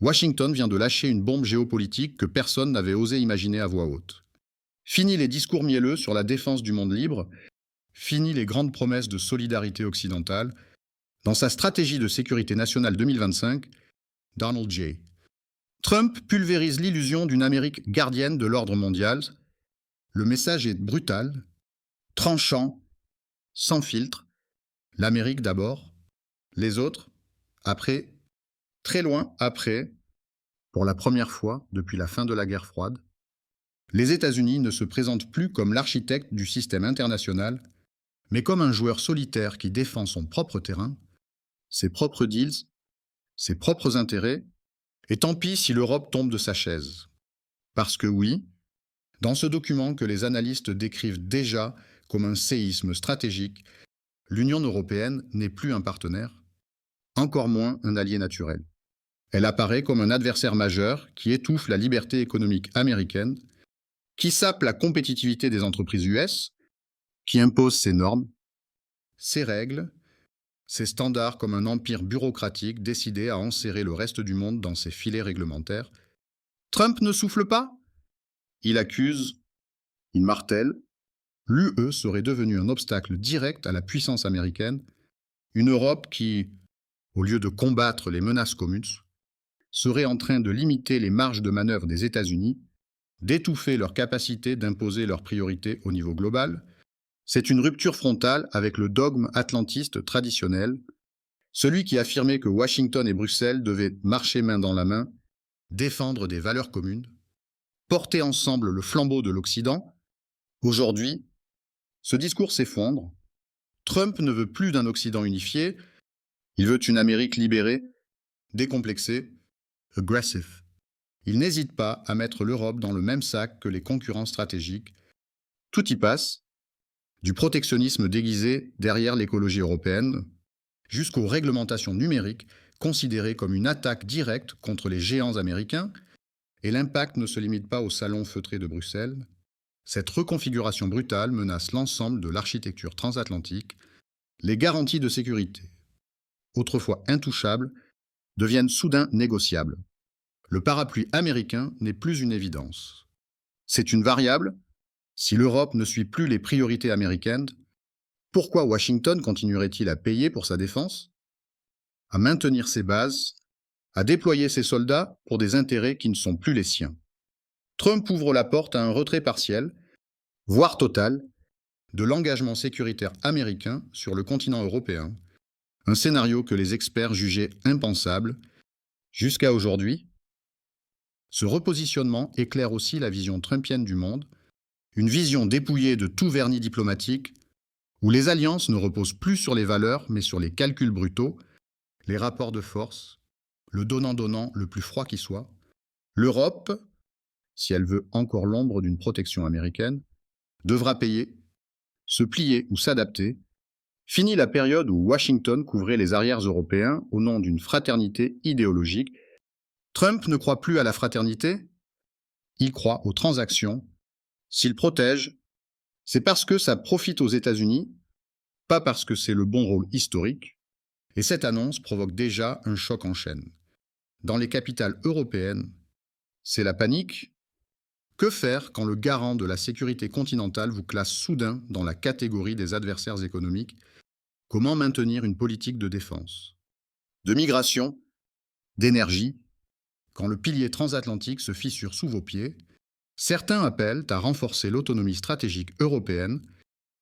Washington vient de lâcher une bombe géopolitique que personne n'avait osé imaginer à voix haute. Fini les discours mielleux sur la défense du monde libre, fini les grandes promesses de solidarité occidentale. Dans sa stratégie de sécurité nationale 2025, Donald J. Trump pulvérise l'illusion d'une Amérique gardienne de l'ordre mondial. Le message est brutal, tranchant, sans filtre. L'Amérique d'abord, les autres, après, très loin après, pour la première fois depuis la fin de la guerre froide. Les États-Unis ne se présentent plus comme l'architecte du système international, mais comme un joueur solitaire qui défend son propre terrain, ses propres deals, ses propres intérêts, et tant pis si l'Europe tombe de sa chaise. Parce que oui, dans ce document que les analystes décrivent déjà comme un séisme stratégique, l'Union européenne n'est plus un partenaire, encore moins un allié naturel. Elle apparaît comme un adversaire majeur qui étouffe la liberté économique américaine, qui sape la compétitivité des entreprises US, qui impose ses normes, ses règles, ses standards comme un empire bureaucratique décidé à enserrer le reste du monde dans ses filets réglementaires. Trump ne souffle pas? Il accuse, il martèle. L'UE serait devenue un obstacle direct à la puissance américaine, une Europe qui, au lieu de combattre les menaces communes, serait en train de limiter les marges de manœuvre des États-Unis, d'étouffer leur capacité d'imposer leurs priorités au niveau global. C'est une rupture frontale avec le dogme atlantiste traditionnel, celui qui affirmait que Washington et Bruxelles devaient marcher main dans la main, défendre des valeurs communes, porter ensemble le flambeau de l'Occident. Aujourd'hui, ce discours s'effondre. Trump ne veut plus d'un Occident unifié, il veut une Amérique libérée, décomplexée, aggressive. Il n'hésite pas à mettre l'Europe dans le même sac que les concurrents stratégiques. Tout y passe, du protectionnisme déguisé derrière l'écologie européenne, jusqu'aux réglementations numériques considérées comme une attaque directe contre les géants américains, et l'impact ne se limite pas au salon feutré de Bruxelles. Cette reconfiguration brutale menace l'ensemble de l'architecture transatlantique. Les garanties de sécurité, autrefois intouchables, deviennent soudain négociables. Le parapluie américain n'est plus une évidence. C'est une variable. Si l'Europe ne suit plus les priorités américaines, pourquoi Washington continuerait-il à payer pour sa défense, à maintenir ses bases, à déployer ses soldats pour des intérêts qui ne sont plus les siens? Trump ouvre la porte à un retrait partiel, voire total, de l'engagement sécuritaire américain sur le continent européen, un scénario que les experts jugeaient impensable jusqu'à aujourd'hui. Ce repositionnement éclaire aussi la vision trumpienne du monde, une vision dépouillée de tout vernis diplomatique, où les alliances ne reposent plus sur les valeurs, mais sur les calculs brutaux, les rapports de force, le donnant-donnant le plus froid qui soit. L'Europe, si elle veut encore l'ombre d'une protection américaine, devra payer, se plier ou s'adapter. Fini la période où Washington couvrait les arrières européens au nom d'une fraternité idéologique. Trump ne croit plus à la fraternité, il croit aux transactions. S'il protège, c'est parce que ça profite aux États-Unis, pas parce que c'est le bon rôle historique. Et cette annonce provoque déjà un choc en chaîne. Dans les capitales européennes, c'est la panique. Que faire quand le garant de la sécurité continentale vous classe soudain dans la catégorie des adversaires économiques? Comment maintenir une politique de défense, de migration, d'énergie, quand le pilier transatlantique se fissure sous vos pieds? Certains appellent à renforcer l'autonomie stratégique européenne,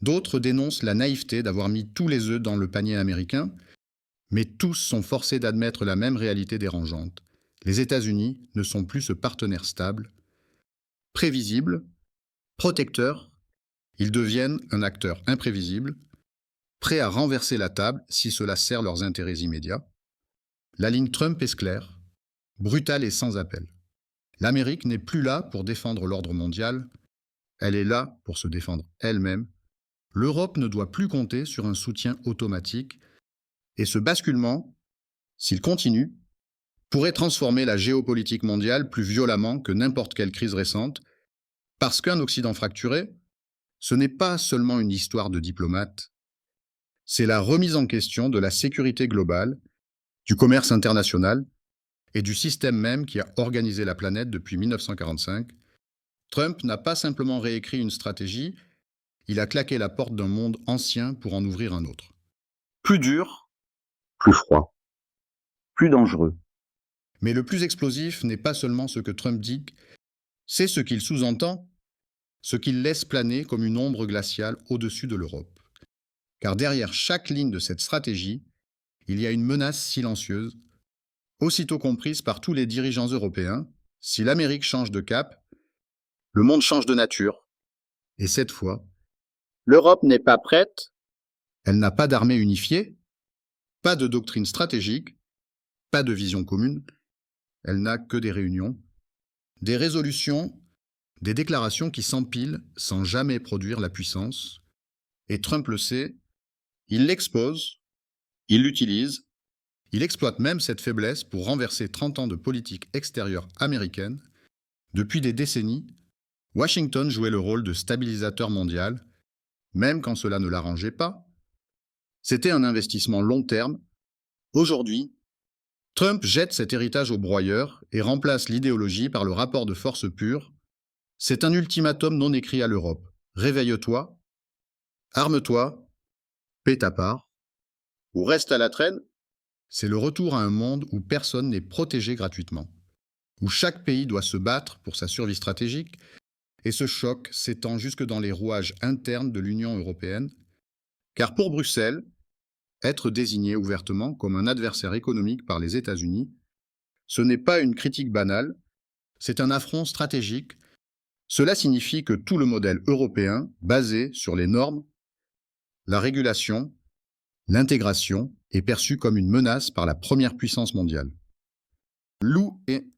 d'autres dénoncent la naïveté d'avoir mis tous les œufs dans le panier américain, mais tous sont forcés d'admettre la même réalité dérangeante. Les États-Unis ne sont plus ce partenaire stable, prévisible, protecteur. Ils deviennent un acteur imprévisible, prêt à renverser la table si cela sert leurs intérêts immédiats. La ligne Trump est claire, brutale et sans appel. L'Amérique n'est plus là pour défendre l'ordre mondial, elle est là pour se défendre elle-même. L'Europe ne doit plus compter sur un soutien automatique, et ce basculement, s'il continue, pourrait transformer la géopolitique mondiale plus violemment que n'importe quelle crise récente, parce qu'un Occident fracturé, ce n'est pas seulement une histoire de diplomates, c'est la remise en question de la sécurité globale, du commerce international et du système même qui a organisé la planète depuis 1945, Trump n'a pas simplement réécrit une stratégie, il a claqué la porte d'un monde ancien pour en ouvrir un autre. Plus dur, plus froid, plus dangereux. Mais le plus explosif n'est pas seulement ce que Trump dit, c'est ce qu'il sous-entend, ce qu'il laisse planer comme une ombre glaciale au-dessus de l'Europe. Car derrière chaque ligne de cette stratégie, il y a une menace silencieuse, aussitôt comprise par tous les dirigeants européens. Si l'Amérique change de cap, Le monde change de nature. et cette fois, L'Europe n'est pas prête. elle n'a pas d'armée unifiée, pas de doctrine stratégique, pas de vision commune, elle n'a que des réunions, des résolutions, des déclarations qui s'empilent sans jamais produire la puissance. Et Trump le sait, il l'expose, il l'utilise, il exploite même cette faiblesse pour renverser 30 ans de politique extérieure américaine. Depuis des décennies, Washington jouait le rôle de stabilisateur mondial, même quand cela ne l'arrangeait pas. C'était un investissement long terme. Aujourd'hui, Trump jette cet héritage au broyeur et remplace l'idéologie par le rapport de force pure. C'est un ultimatum non écrit à l'Europe. Réveille-toi, arme-toi, paie ta part, Ou reste à la traîne. c'est le retour à un monde où personne n'est protégé gratuitement, où chaque pays doit se battre pour sa survie stratégique, et ce choc s'étend jusque dans les rouages internes de l'Union européenne, car pour Bruxelles, être désigné ouvertement comme un adversaire économique par les États-Unis, ce n'est pas une critique banale, c'est un affront stratégique. Cela signifie que tout le modèle européen, basé sur les normes, la régulation, l'intégration, est perçu comme une menace par la première puissance mondiale. L'UE,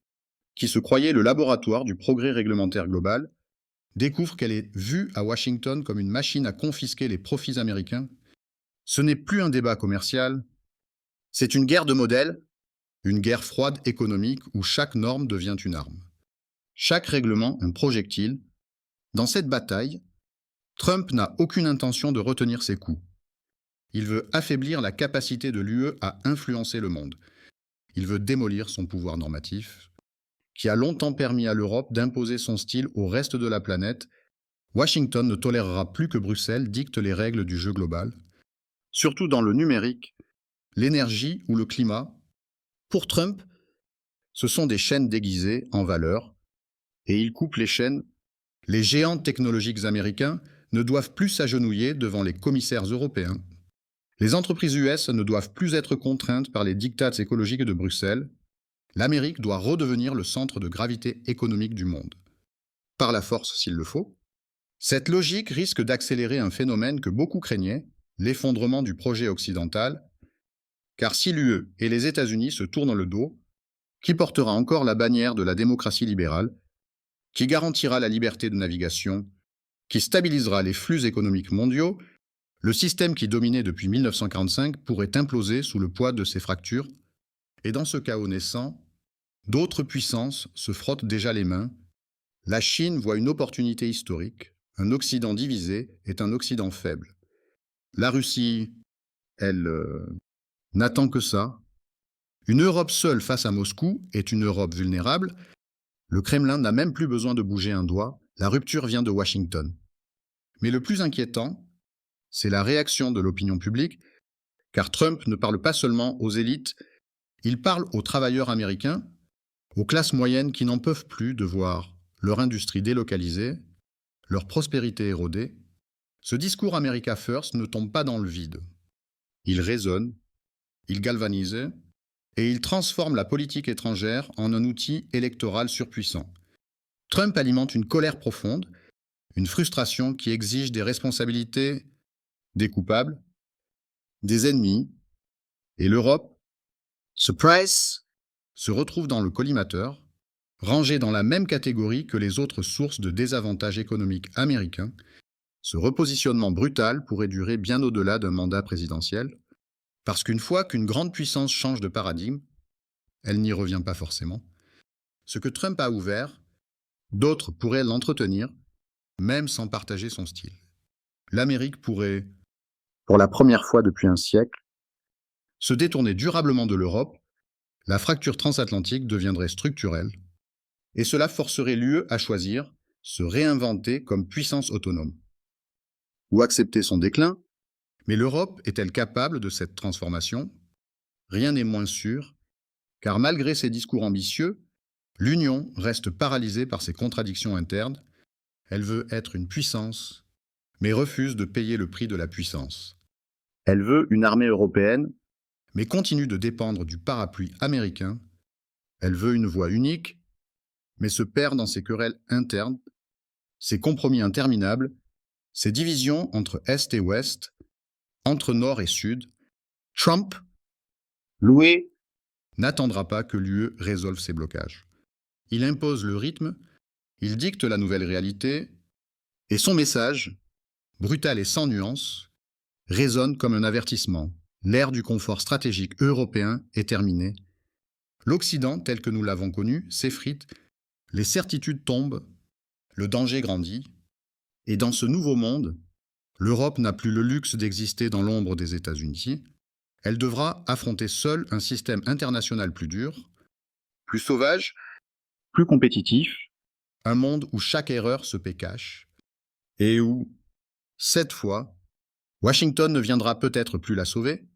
qui se croyait le laboratoire du progrès réglementaire global, découvre qu'elle est vue à Washington comme une machine à confisquer les profits américains. Ce n'est plus un débat commercial, C'est une guerre de modèles. une guerre froide économique où chaque norme devient une arme. Chaque règlement un projectile. Dans cette bataille, Trump n'a aucune intention de retenir ses coups. Il veut affaiblir la capacité de l'UE à influencer le monde. Il veut démolir son pouvoir normatif, qui a longtemps permis à l'Europe d'imposer son style au reste de la planète. Washington ne tolérera plus que Bruxelles dicte les règles du jeu global, surtout dans le numérique, l'énergie ou le climat. Pour Trump, ce sont des chaînes déguisées en valeurs, et il coupe les chaînes. Les géants technologiques américains ne doivent plus s'agenouiller devant les commissaires européens. Les entreprises US ne doivent plus être contraintes par les diktats écologiques de Bruxelles. L'Amérique doit redevenir le centre de gravité économique du monde. Par la force s'il le faut. Cette logique risque d'accélérer un phénomène que beaucoup craignaient, l'effondrement du projet occidental, car si l'UE et les États-Unis se tournent le dos, qui portera encore la bannière de la démocratie libérale, qui garantira la liberté de navigation, qui stabilisera les flux économiques mondiaux, le système qui dominait depuis 1945 pourrait imploser sous le poids de ces fractures, et dans ce chaos naissant, d'autres puissances se frottent déjà les mains. La Chine voit une opportunité historique. Un Occident divisé est un Occident faible. La Russie, elle, n'attend que ça. Une Europe seule face à Moscou est une Europe vulnérable. Le Kremlin n'a même plus besoin de bouger un doigt. La rupture vient de Washington. Mais le plus inquiétant, c'est la réaction de l'opinion publique, car Trump ne parle pas seulement aux élites, il parle aux travailleurs américains, aux classes moyennes qui n'en peuvent plus de voir leur industrie délocalisée, leur prospérité érodée. Ce discours America First ne tombe pas dans le vide. Il résonne, il galvanise, et il transforme la politique étrangère en un outil électoral surpuissant. Trump alimente une colère profonde, une frustration qui exige des responsabilités des coupables, des ennemis, et l'Europe, Surprise. se retrouve dans le collimateur, rangée dans la même catégorie que les autres sources de désavantages économiques américains. Ce repositionnement brutal pourrait durer bien au-delà d'un mandat présidentiel, parce qu'une fois qu'une grande puissance change de paradigme, elle n'y revient pas forcément. Ce que Trump a ouvert, d'autres pourraient l'entretenir, même sans partager son style. L'Amérique pourrait, Pour la première fois depuis un siècle, se détourner durablement de l'Europe, la fracture transatlantique deviendrait structurelle, et cela forcerait l'UE à choisir, se réinventer comme puissance autonome. Ou accepter son déclin? Mais l'Europe est-elle capable de cette transformation? Rien n'est moins sûr, car malgré ses discours ambitieux, l'Union reste paralysée par ses contradictions internes. Elle veut être une puissance, mais refuse de payer le prix de la puissance. Elle veut une armée européenne, Mais continue de dépendre du parapluie américain. Elle veut une voie unique, mais se perd dans ses querelles internes, ses compromis interminables, ses divisions entre Est et Ouest, entre Nord et Sud. Trump louée, n'attendra pas que l'UE résolve ses blocages. Il impose le rythme, il dicte la nouvelle réalité, et son message, brutal et sans nuance, résonne comme un avertissement. L'ère du confort stratégique européen est terminée. L'Occident, tel que nous l'avons connu, s'effrite, les certitudes tombent, le danger grandit, et dans ce nouveau monde, l'Europe n'a plus le luxe d'exister dans l'ombre des États-Unis. Elle devra affronter seule un système international plus dur, plus sauvage, plus compétitif, un monde où chaque erreur se paie cash, et où, cette fois, Washington ne viendra peut-être plus la sauver,